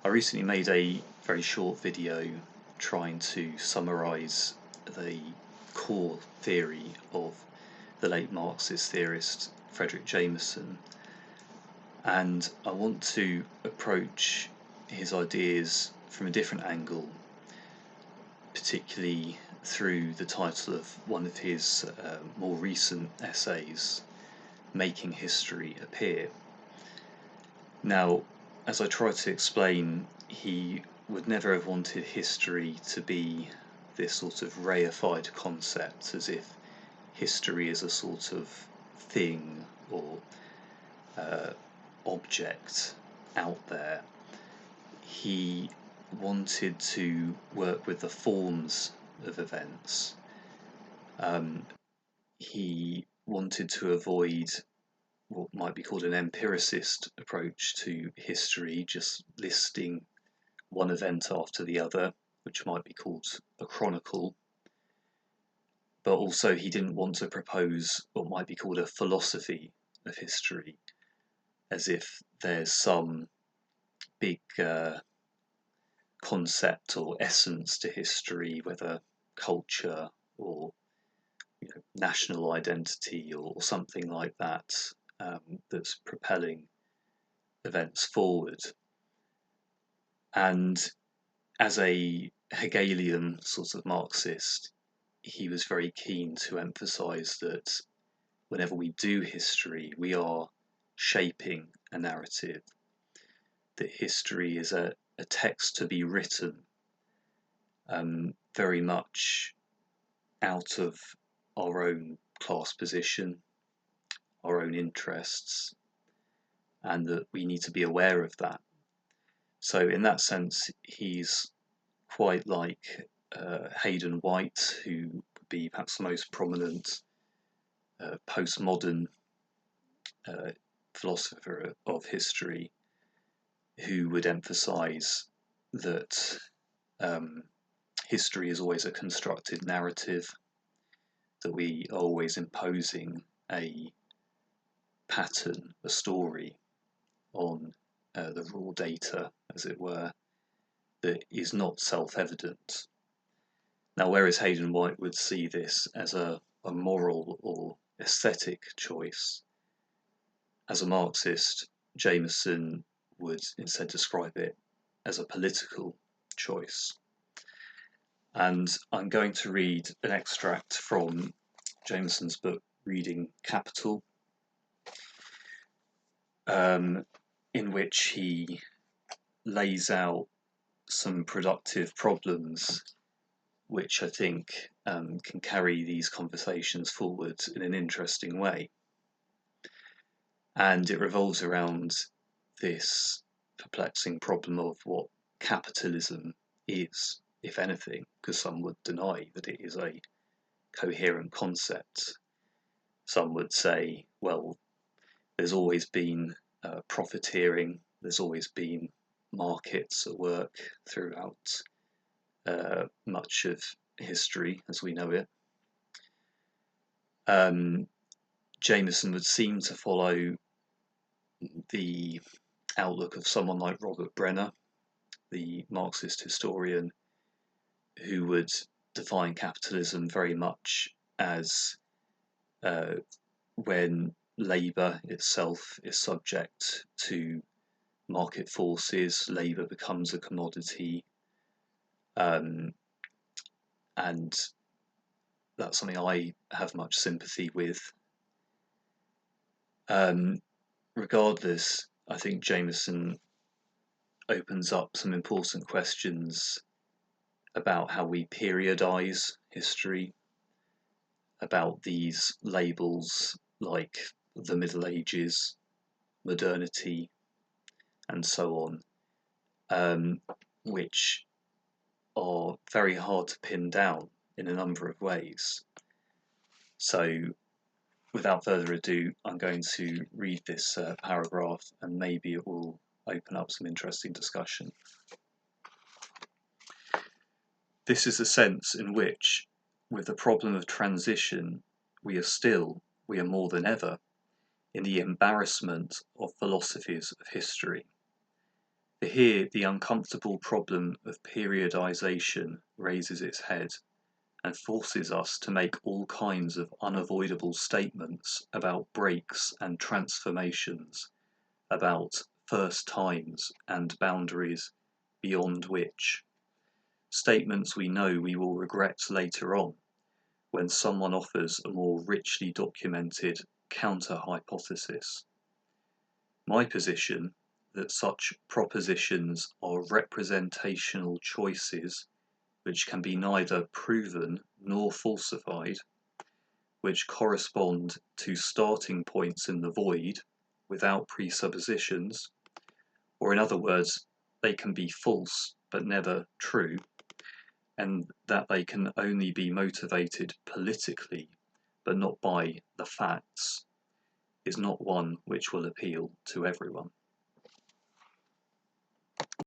I recently made a very short video trying to summarise the core theory of the late Marxist theorist Fredric Jameson, and I want to approach his ideas from a different angle, particularly through the title of one of his more recent essays, Making History Appear. Now, as I try to explain, he would never have wanted history to be this sort of reified concept, as if history is a sort of thing or object out there. He wanted to work with the forms of events. He wanted to avoid what might be called an empiricist approach to history, just listing one event after the other, which might be called a chronicle. But also he didn't want to propose what might be called a philosophy of history, as if there's some big concept or essence to history, whether culture or national identity or something like that, that's propelling events forward. And as a Hegelian sort of Marxist, he was very keen to emphasize that whenever we do history, we are shaping a narrative, that history is a text to be written, very much out of our own class position, our own interests, and that we need to be aware of that. So in that sense, he's quite like Hayden White, who would be perhaps the most prominent postmodern philosopher of history, who would emphasize that history is always a constructed narrative, that we are always imposing a pattern, a story on the raw data, as it were, that is not self-evident. Now, whereas Hayden White would see this as a moral or aesthetic choice, as a Marxist, Jameson would instead describe it as a political choice. And I'm going to read an extract from Jameson's book, Reading Capital, in which he lays out some productive problems which I think can carry these conversations forward in an interesting way. And it revolves around this perplexing problem of what capitalism is, if anything, because some would deny that it is a coherent concept. Some would say, well, there's always been profiteering, there's always been markets at work throughout much of history as we know it. Jameson would seem to follow the outlook of someone like Robert Brenner, the Marxist historian, who would define capitalism very much as when labour itself is subject to market forces, labour becomes a commodity, and that's something I have much sympathy with. Regardless, I think Jameson opens up some important questions about how we periodise history, about these labels like the Middle Ages, modernity, and so on, which are very hard to pin down in a number of ways. So, without further ado, I'm going to read this paragraph, and maybe it will open up some interesting discussion. This is a sense in which, with the problem of transition, we are more than ever, in the embarrassment of philosophies of history. Here, the uncomfortable problem of periodization raises its head and forces us to make all kinds of unavoidable statements about breaks and transformations, about first times and boundaries beyond which. Statements we know we will regret later on when someone offers a more richly documented counter-hypothesis. My position that such propositions are representational choices which can be neither proven nor falsified, which correspond to starting points in the void without presuppositions, or in other words, they can be false but never true, and that they can only be motivated politically but not by the facts, is not one which will appeal to everyone.